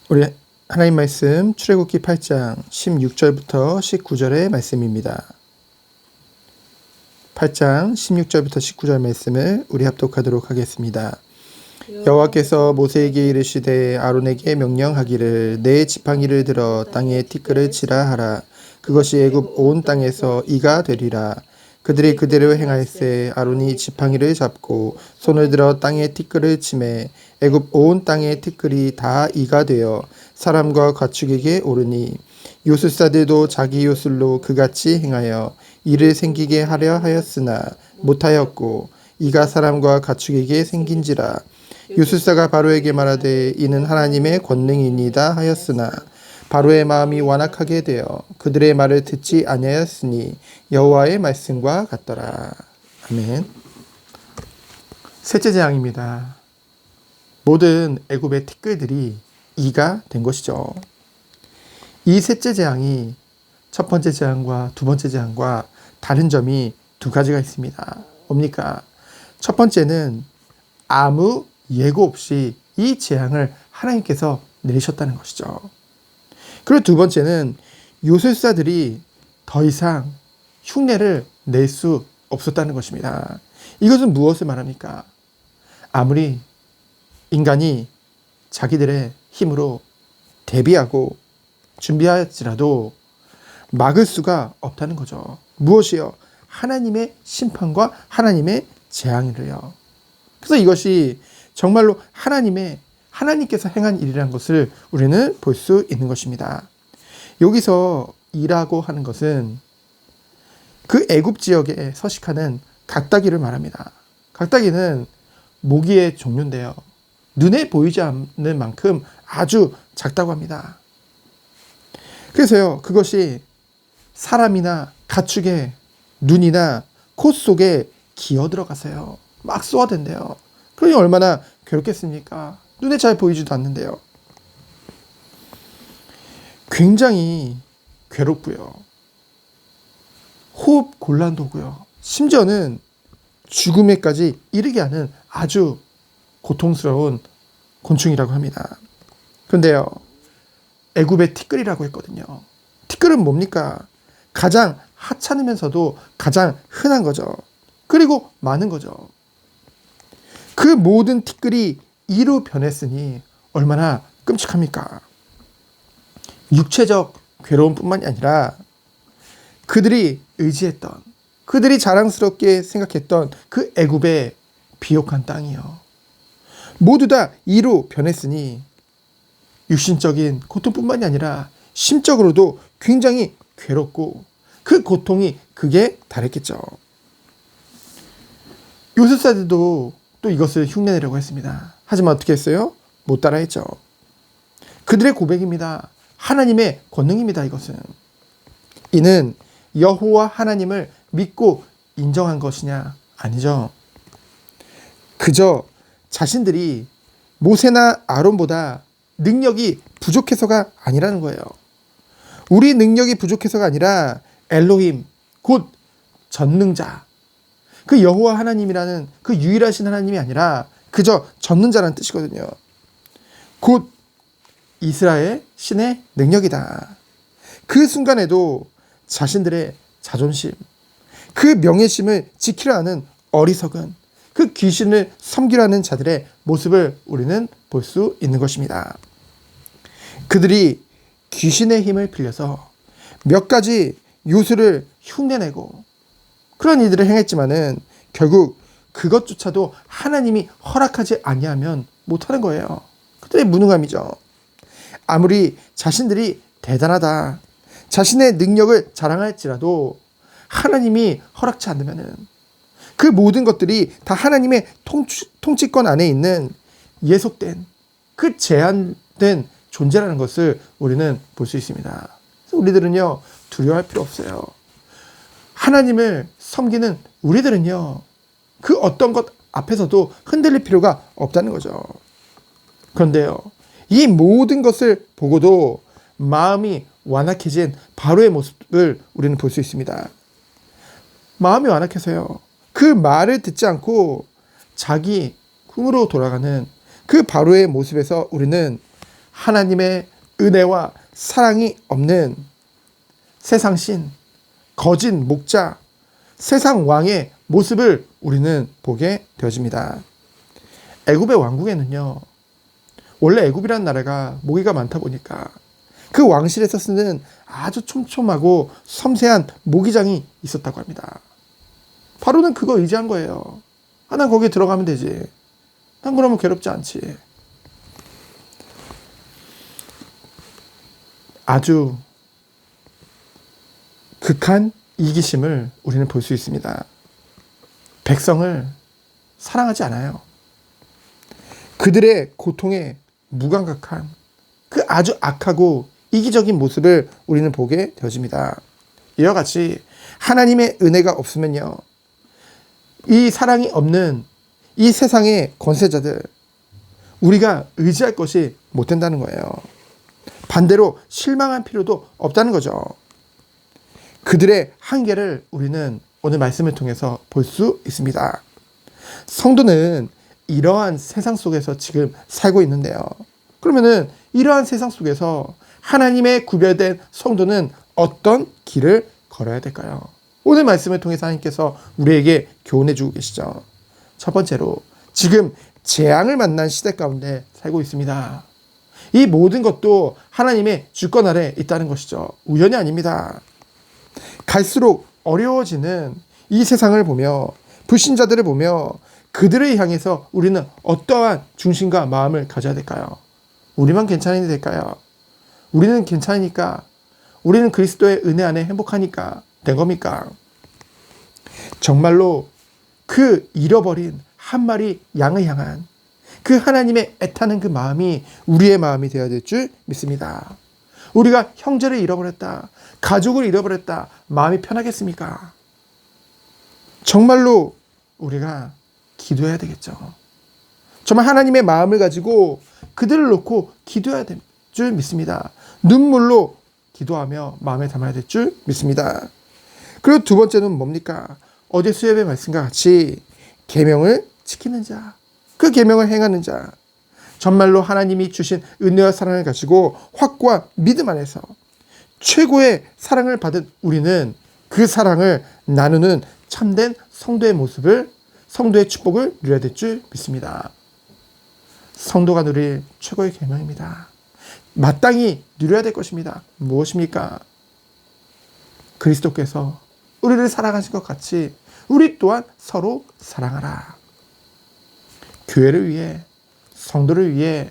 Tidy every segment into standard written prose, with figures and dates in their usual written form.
우리 하나님 말씀 출애굽기 8장 16절부터 19절의 말씀입니다. 8장 16절부터 19절 말씀을 우리 합독하도록 하겠습니다. 여호와께서 모세에게 이르시되 아론에게 명령하기를 내 지팡이를 들어 땅에 티끌을 치라 하라. 그것이 애굽 온 땅에서 이가 되리라. 그들이 그대로 행하였으되 아론이 지팡이를 잡고 손을 들어 땅에 티끌을 치매 애굽 온 땅의 티끌이 다 이가 되어 사람과 가축에게 오르니 요술사들도 자기 요술로 그같이 행하여 이를 생기게 하려 하였으나 못하였고 이가 사람과 가축에게 생긴지라. 요술사가 바로에게 말하되 이는 하나님의 권능이니이다 하였으나 바로의 마음이 완악하게 되어 그들의 말을 듣지 아니하였으니 여호와의 말씀과 같더라. 아멘. 셋째 재앙입니다. 모든 애굽의 티끌들이 이가 된 것이죠. 이 셋째 재앙이 첫 번째 재앙과 두 번째 재앙과 다른 점이 두 가지가 있습니다. 뭡니까? 첫 번째는 아무 예고 없이 이 재앙을 하나님께서 내리셨다는 것이죠. 그리고 두 번째는 요술사들이 더 이상 흉내를 낼 수 없었다는 것입니다. 이것은 무엇을 말합니까? 아무리 인간이 자기들의 힘으로 대비하고 준비하였지라도 막을 수가 없다는 거죠. 무엇이요? 하나님의 심판과 하나님의 재앙이래요. 그래서 이것이 정말로 하나님께서 행한 일이라는 것을 우리는 볼 수 있는 것입니다. 여기서 이라고 하는 것은 그 애굽 지역에 서식하는 각다기를 말합니다. 각다기는 모기의 종류인데요. 눈에 보이지 않는 만큼 아주 작다고 합니다. 그래서요, 그것이 사람이나 가축의 눈이나 코 속에 기어 들어가서요, 막 쏘아댄대요. 그러니 얼마나 괴롭겠습니까? 눈에 잘 보이지도 않는데요. 굉장히 괴롭고요. 호흡 곤란도 오고요. 심지어는 죽음에까지 이르게 하는 아주 고통스러운 곤충이라고 합니다. 그런데요, 애굽의 티끌이라고 했거든요. 티끌은 뭡니까? 가장 하찮으면서도 가장 흔한 거죠. 그리고 많은 거죠. 그 모든 티끌이 이로 변했으니 얼마나 끔찍합니까? 육체적 괴로움뿐만이 아니라 그들이 의지했던, 그들이 자랑스럽게 생각했던 그 애굽의 비옥한 땅이요, 모두 다 이로 변했으니 육신적인 고통뿐만이 아니라 심적으로도 굉장히 괴롭고 그 고통이 극에 달했겠죠. 요술사들도 또 이것을 흉내내려고 했습니다. 하지만 어떻게 했어요? 못 따라했죠. 그들의 고백입니다. 하나님의 권능입니다. 이것은. 이는 여호와 하나님을 믿고 인정한 것이냐? 아니죠. 그저 자신들이 모세나 아론보다 능력이 부족해서가 아니라는 거예요. 우리 능력이 부족해서가 아니라 엘로힘, 곧 전능자, 그 여호와 하나님이라는 그 유일하신 하나님이 아니라 그저 전능자라는 뜻이거든요. 곧 이스라엘 신의 능력이다. 그 순간에도 자신들의 자존심, 그 명예심을 지키려 하는 어리석은 그 귀신을 섬기려 하는 자들의 모습을 우리는 볼 수 있는 것입니다. 그들이 귀신의 힘을 빌려서 몇 가지 요술을 흉내내고 그런 일들을 행했지만은 결국 그것조차도 하나님이 허락하지 아니하면 못하는 거예요. 그들의 무능함이죠. 아무리 자신들이 대단하다, 자신의 능력을 자랑할지라도 하나님이 허락치 않으면은 그 모든 것들이 다 하나님의 통치권 안에 있는 예속된 그 제한된 존재라는 것을 우리는 볼 수 있습니다. 그래서 우리들은요, 두려워할 필요 없어요. 하나님을 섬기는 우리들은요, 그 어떤 것 앞에서도 흔들릴 필요가 없다는 거죠. 그런데요, 이 모든 것을 보고도 마음이 완악해진 바로의 모습을 우리는 볼 수 있습니다. 마음이 완악해서요, 그 말을 듣지 않고 자기 꿈으로 돌아가는 그 바로의 모습에서 우리는 하나님의 은혜와 사랑이 없는 세상신, 거짓 목자, 세상 왕의 모습을 우리는 보게 되어집니다. 애굽의 왕궁에는요, 원래 애굽이라는 나라가 모기가 많다 보니까 그 왕실에서 쓰는 아주 촘촘하고 섬세한 모기장이 있었다고 합니다. 바로는 그거 의지한 거예요. 난 거기에 들어가면 되지. 난 그러면 괴롭지 않지. 아주 극한 이기심을 우리는 볼 수 있습니다. 백성을 사랑하지 않아요. 그들의 고통에 무감각한 그 아주 악하고 이기적인 모습을 우리는 보게 되어집니다. 이와 같이 하나님의 은혜가 없으면요, 이 사랑이 없는 이 세상의 권세자들, 우리가 의지할 것이 못 된다는 거예요. 반대로 실망할 필요도 없다는 거죠. 그들의 한계를 우리는 오늘 말씀을 통해서 볼 수 있습니다. 성도는 이러한 세상 속에서 지금 살고 있는데요. 그러면은 이러한 세상 속에서 하나님의 구별된 성도는 어떤 길을 걸어야 될까요? 오늘 말씀을 통해서 하나님께서 우리에게 교훈해 주고 계시죠. 첫 번째로, 지금 재앙을 만난 시대 가운데 살고 있습니다. 이 모든 것도 하나님의 주권 아래 있다는 것이죠. 우연이 아닙니다. 갈수록 어려워지는 이 세상을 보며, 불신자들을 보며 그들을 향해서 우리는 어떠한 중심과 마음을 가져야 될까요? 우리만 괜찮으면 될까요? 우리는 괜찮으니까, 우리는 그리스도의 은혜 안에 행복하니까 된 겁니까? 정말로 그 잃어버린 한 마리 양을 향한 그 하나님의 애타는 그 마음이 우리의 마음이 되어야 될 줄 믿습니다. 우리가 형제를 잃어버렸다, 가족을 잃어버렸다, 마음이 편하겠습니까? 정말로 우리가 기도해야 되겠죠. 정말 하나님의 마음을 가지고 그들을 놓고 기도해야 될 줄 믿습니다. 눈물로 기도하며 마음에 담아야 될 줄 믿습니다. 그리고 두 번째는 뭡니까? 어제 수협의 말씀과 같이 계명을 지키는 자, 그 계명을 행하는 자, 정말로 하나님이 주신 은혜와 사랑을 가지고 확고한 믿음 안에서 최고의 사랑을 받은 우리는 그 사랑을 나누는 참된 성도의 모습을, 성도의 축복을 누려야 될 줄 믿습니다. 성도가 누릴 최고의 계명입니다. 마땅히 누려야 될 것입니다. 무엇입니까? 그리스도께서 우리를 사랑하신 것 같이 우리 또한 서로 사랑하라. 교회를 위해, 성도를 위해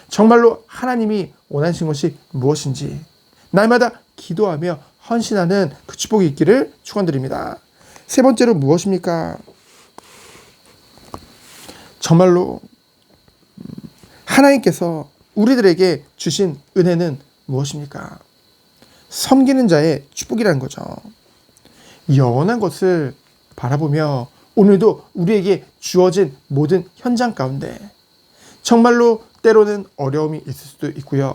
정말로 하나님이 원하신 것이 무엇인지 날마다 기도하며 헌신하는 그 축복이 있기를 축원드립니다. 세 번째로 무엇입니까? 정말로 하나님께서 우리들에게 주신 은혜는 무엇입니까? 섬기는 자의 축복이라는 거죠. 영원한 것을 바라보며 오늘도 우리에게 주어진 모든 현장 가운데 정말로 때로는 어려움이 있을 수도 있고요.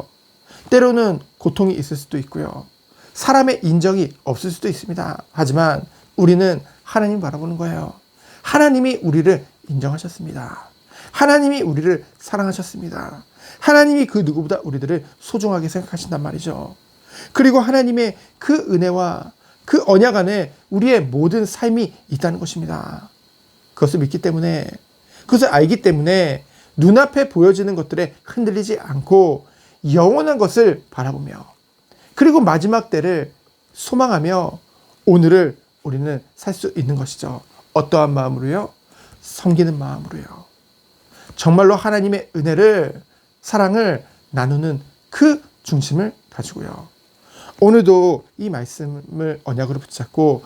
때로는 고통이 있을 수도 있고요. 사람의 인정이 없을 수도 있습니다. 하지만 우리는 하나님 바라보는 거예요. 하나님이 우리를 인정하셨습니다. 하나님이 우리를 사랑하셨습니다. 하나님이 그 누구보다 우리들을 소중하게 생각하신단 말이죠. 그리고 하나님의 그 은혜와 그 언약 안에 우리의 모든 삶이 있다는 것입니다. 그것을 믿기 때문에, 그것을 알기 때문에 눈앞에 보여지는 것들에 흔들리지 않고 영원한 것을 바라보며, 그리고 마지막 때를 소망하며 오늘을 우리는 살 수 있는 것이죠. 어떠한 마음으로요? 섬기는 마음으로요. 정말로 하나님의 은혜를, 사랑을 나누는 그 중심을 가지고요. 오늘도 이 말씀을 언약으로 붙잡고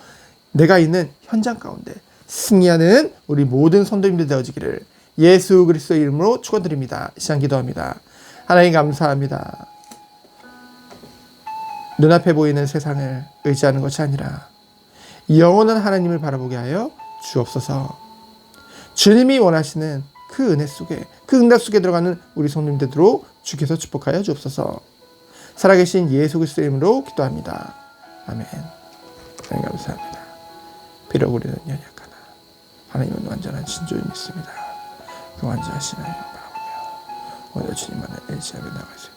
내가 있는 현장 가운데 승리하는 우리 모든 성도님들 되어지기를 예수 그리스도의 이름으로 축원드립니다. 이 시간 기도합니다. 하나님 감사합니다. 눈앞에 보이는 세상을 의지하는 것이 아니라 영원한 하나님을 바라보게 하여 주옵소서. 주님이 원하시는 그 은혜 속에, 그 응답 속에 들어가는 우리 성도님들로 주께서 축복하여 주옵소서. 살아계신 예수 그리스도의 이름으로 기도합니다. 아멘. 하나님 감사합니다. 비록 우리는 연약하나 하나님은 완전한 신조를 믿습니다. 그 완전하신 하나님을 바라보며 오늘 주님만을 의지하며 나갈 수